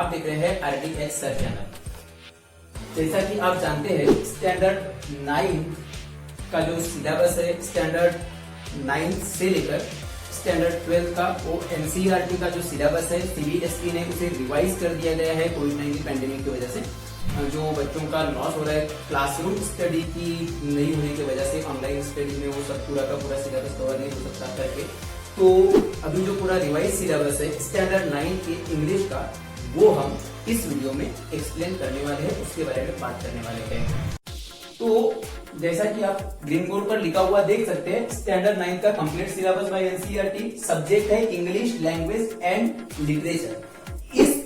आप देख रहे हैं RTH सर चैनल। जैसा कि आप जानते हैं स्टैंडर्ड 9 का जो सिलेबस है, स्टैंडर्ड 9 से लेकर स्टैंडर्ड 12 का वो NCERT का जो सिलेबस है CBSE ने उसे रिवाइज कर दिया गया है कोविड-19 पैंडेमिक की वजह से। जो बच्चों का लॉस हो रहा है क्लासरूम स्टडी की नहीं होने की वजह से, ऑनलाइन स्टडी में वो सब पूरा का पूरा सिलेबस कवर नहीं हो सकता करके, तो अभी जो पूरा रिवाइज सिलेबस है स्टैंडर्ड 9 के इंग्लिश का, वो हम इस वीडियो में एक्सप्लेन करने वाले हैं, उसके बारे में बात करने वाले हैं। तो जैसा कि आप ग्रीन बोर्ड पर लिखा हुआ देख सकते हैं, स्टैंडर्ड 9 का complete syllabus by NCERT, subject है इंग्लिश लैंग्वेज एंड लिटरेचर। इस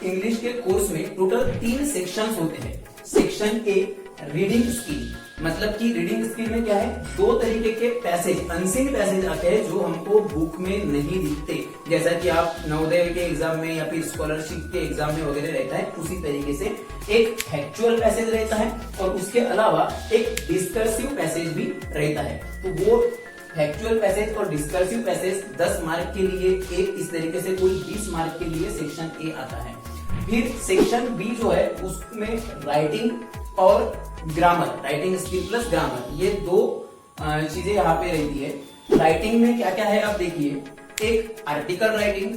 इंग्लिश के कोर्स में टोटल 3 सेक्शंस होते हैं। सेक्शन ए रीडिंग स्किल, मतलब कि रीडिंग स्किल में क्या है, 2 तरीके के पैसेज, अनसीन पैसेज आते हैं जो हमको बुक में नहीं दिखते, जैसा कि आप नवोदय के एग्जाम में या फिर स्कॉलरशिप के एग्जाम में वगैरह रहता है, उसी तरीके से एक फैक्चुअल पैसेज रहता है और उसके अलावा एक डिस्कर्सिव पैसेज भी रहता है। तो वो फैक्चुअल पैसेज और डिस्कर्सिव पैसेज 10 मार्क के लिए, एक इस तरीके से कुल 20 मार्क के लिए सेक्शन ए आता है। फिर सेक्शन बी जो है उसमें राइटिंग और grammar, writing skill plus grammar, ये 2 चीजें यहाँ पे रहती है। राइटिंग में क्या क्या है आप देखिए, एक आर्टिकल राइटिंग,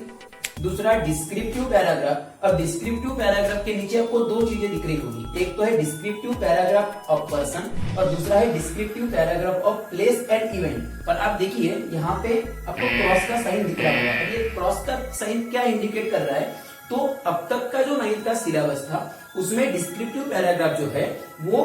दूसरा डिस्क्रिप्टिव पैराग्राफ। अब डिस्क्रिप्टिव पैराग्राफ के नीचे आपको 2 चीजें दिख रही होगी, एक तो है डिस्क्रिप्टिव पैराग्राफ ऑफ पर्सन और दूसरा है descriptive paragraph of place and event. पर आप देखिए यहाँ पे आपको क्रॉस का साइन दिख रहा होगा, ये क्रॉस का साइन क्या इंडिकेट कर रहा है, तो अब तक का जो 9th का सिलेबस था उसमें डिस्क्रिप्टिव पैराग्राफ जो है वो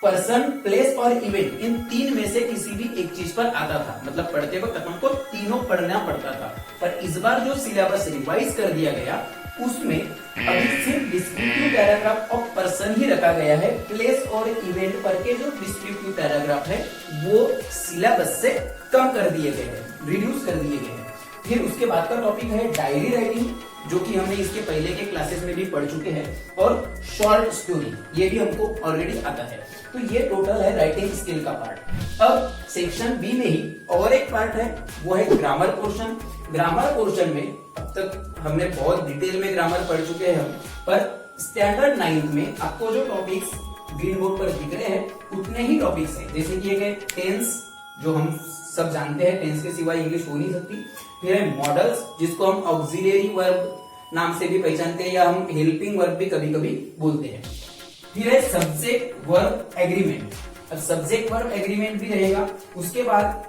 पर्सन, प्लेस और इवेंट, इन 3 में से किसी भी एक चीज पर आता था, मतलब पढ़ते वक्त हमको तीनों पढ़ना पड़ता था। पर इस बार जो सिलेबस रिवाइज कर दिया गया उसमें अभी सिर्फ डिस्क्रिप्टिव पैराग्राफ ऑफ पर्सन ही रखा गया है, प्लेस और इवेंट पर के जो डिस्क्रिप्टिव पैराग्राफ है वो सिलेबस से कम कर दिए गए हैं, रिड्यूस कर दिए गए हैं। फिर उसके बाद का टॉपिक है डायरी राइटिंग, जो कि हमने इसके पहले के क्लासेस में भी पढ़ चुके हैं, और शॉर्ट स्टोरी, ये भी हमको ऑलरेडी आता है। तो ये टोटल है राइटिंग स्किल का पार्ट। अब सेक्शन बी में ही और एक पार्ट है, वो है ग्रामर पोर्शन। ग्रामर पोर्शन में अब तक हमने बहुत डिटेल में ग्रामर पढ़ चुके हैं हम, पर स्टैंडर्ड 9 में आपको जो टॉपिक्स ग्रीन बोर्ड पर दिख रहे हैं उतने ही टॉपिक्स हैं, जैसे कि एक है टेंस, जो हम सब जानते हैं टेंस के सिवाय इंग्लिश हो नहीं सकती। फिर है मॉडल्स, जिसको हम ऑक्सिलरी वर्ब नाम से भी पहचानते हैं या हम हेल्पिंग वर्ब भी कभी कभी बोलते हैं। फिर है सब्जेक्ट वर्ब एग्रीमेंट, अब सब्जेक्ट वर्ब एग्रीमेंट भी रहेगा। उसके बाद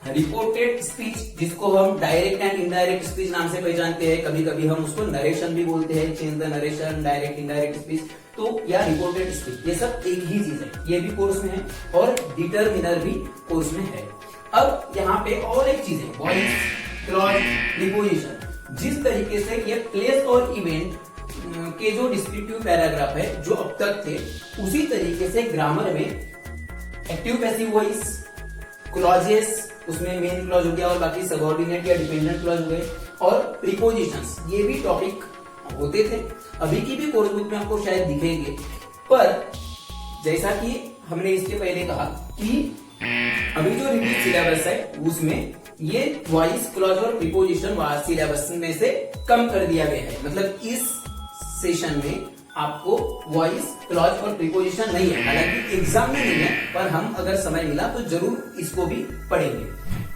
रिपोर्टेड स्पीच, जिसको हम डायरेक्ट एंड इनडायरेक्ट स्पीच नाम से पहचानते हैं, कभी कभी हम उसको नरेशन भी बोलते हैं, change the narration, direct indirect speech, तो या रिपोर्टेड स्पीच, ये सब एक ही चीज है, ये भी कोर्स में है और डिटरमिनर भी कोर्स में है। अब यहाँ पे और एक चीज है, वॉइस, क्लॉज, प्रीपोजिशन। जिस तरीके से ये प्लेस और इवेंट के जो डिस्क्रिप्टिव पैराग्राफ है जो अब तक थे, उसी तरीके से ग्रामर में एक्टिव पैसिव वॉइस, क्लॉजेस, उसमें मेन क्लॉज हो गया और बाकी सबऑर्डिनेट या डिपेंडेंट क्लॉज हो गए, और प्रीपोजिशंस, ये भी टॉपिक होते थे, अभी की भी कोर्स बुक में आपको शायद दिखेंगे। पर जैसा कि हमने इसके पहले कहा कि अभी जो रिपीट सिलेबस है उसमें ये वॉइस, क्लॉज और प्रीपोजिशन सिलेबस में से कम कर दिया गया है, मतलब इस सेशन में आपको वॉइस, क्लॉज और प्रीपोजिशन नहीं है, हालांकि एग्जाम में नहीं है, पर हम अगर समय मिला तो जरूर इसको भी पढ़ेंगे।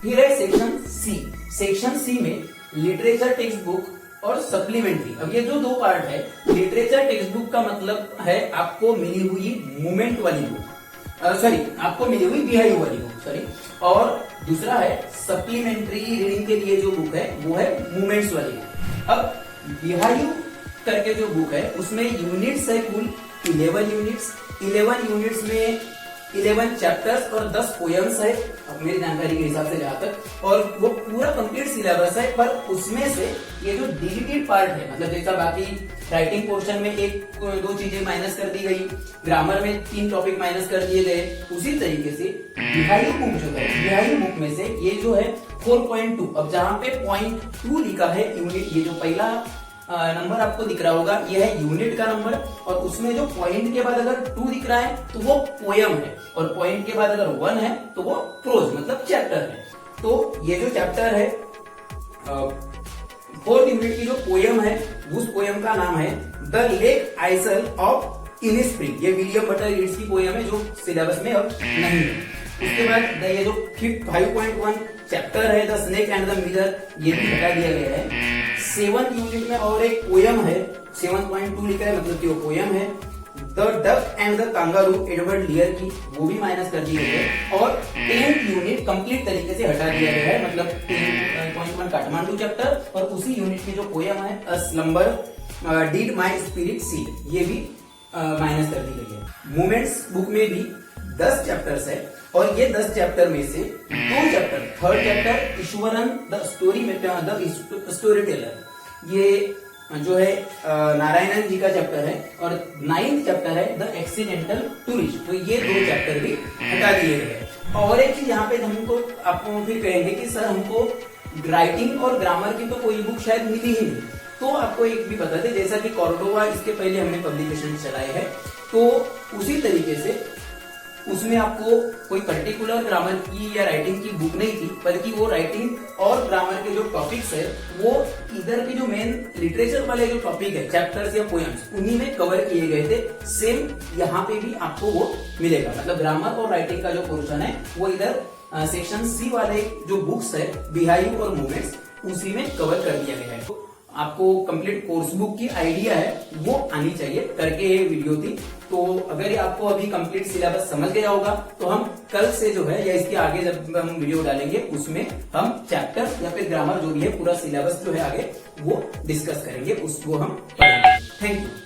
फिर है सेक्शन सी। सेक्शन सी में लिटरेचर टेक्स्ट बुक और सप्लीमेंट्री। अब ये जो 2 पार्ट है, लिटरेचर टेक्स्ट बुक का मतलब है आपको मिली हुई मूवमेंट वाली बुक, आपको मिली हुई बिहाइव वाली बुक, और दूसरा है सप्लीमेंट्री रीडिंग के लिए जो बुक है वो है मूवमेंट्स वाली बुक। अब बिहाइव करके जो बुक है उसमें यूनिट्स है कुल 11 यूनिट्स। 11 यूनिट्स में 11 चैप्टर्स और 10 पोयम्स है, अब मेरी जानकारी के हिसाब से जहां तक, और वो पूरा कंप्लीट सिलेबस है। पर उसमें से ये जो डिलीटेड पार्ट है, मतलब जैसा बाकी राइटिंग पोर्शन में 1-2 चीजें माइनस कर दी गई, ग्रामर में 3 टॉपिक माइनस कर दिए गए, उसी तरीके से बिहाइव बुक जो है, बिहाइव बुक में से ये जो है 4.2, अब जहां पे 0.2 लिखा है यूनिट, ये जो पहला नंबर आपको दिख रहा होगा ये है यूनिट का नंबर, और उसमें जो पॉइंट के बाद अगर 2 दिख रहा है तो वो पोयम है, और पॉइंट के बाद अगर 1 है तो वो प्रोज मतलब चैप्टर है। तो ये जो चैप्टर है 4th यूनिट की जो पोयम है उस पोयम का नाम है द लेक आइसल ऑफ इनिस्प्रिंग। ये विलियम बटलर ईट्स की पोयम है जो सिलेबस में अब नहीं है। उसके बाद ये जो 5.1 चैप्टर है the snake and the mirror, ये भी हटा दिया गया है। 7th यूनिट में और एक पोयम है 7.2 लिखा है, मतलब कि वो पोयम है the duck and the kangaroo Edward लियर की, वो भी माइनस कर दी गई है। और 10th यूनिट कंप्लीट तरीके से हटा दिया गया है, मतलब 10.1 काठमांडू चैप्टर और उसी यूनिट में जो पोयम है a slumber did my spirit seal, ये भी माइनस कर दी गई है। मोमेंट्स बुक में भी 10 चैप्टर्स है और ये 10 चैप्टर में से 2 chapter, 3rd chapter Eswaran the story teller, ये जो है नारायणन जी का चैप्टर है, और 9th चैप्टर है द एक्सीडेंटल टूरिस्ट, तो ये 2 चैप्टर भी हटा दिए गए हैं। और एक चीज यहाँ पे हमको आपको फिर कहेंगे कि सर हमको राइटिंग और ग्रामर की तो कोई बुक शायद मिली ही नहीं, तो आपको एक भी बता दे, जैसा कि कॉर्डोवा इसके पहले हमने पब्लिकेशन चलाए हैं, तो उसी तरीके से उसमें आपको कोई पर्टिकुलर ग्रामर की या राइटिंग की बुक नहीं थी, बल्कि वो राइटिंग और ग्रामर के जो टॉपिक्स है वो इधर के जो मेन लिटरेचर वाले जो टॉपिक है, चैप्टर्स या पोएम्स, उन्हीं में कवर किए गए थे। सेम यहाँ पे भी आपको वो मिलेगा, मतलब ग्रामर और राइटिंग का जो पोर्शन है वो इधर सेक्शन सी वाले जो बुक्स है बिहाइव और मूवमेंट्स, उसी में कवर कर दिया गया है। तो आपको कंप्लीट कोर्स बुक की आइडिया है वो आनी चाहिए, करके ये वीडियो थी। तो अगर ये आपको अभी कंप्लीट सिलेबस समझ गया होगा तो हम कल से जो है या इसके आगे जब हम वीडियो डालेंगे उसमें हम चैप्टर या फिर ग्रामर जो भी है पूरा सिलेबस जो है आगे वो डिस्कस करेंगे, उसको हम पढ़ेंगे। Thank you.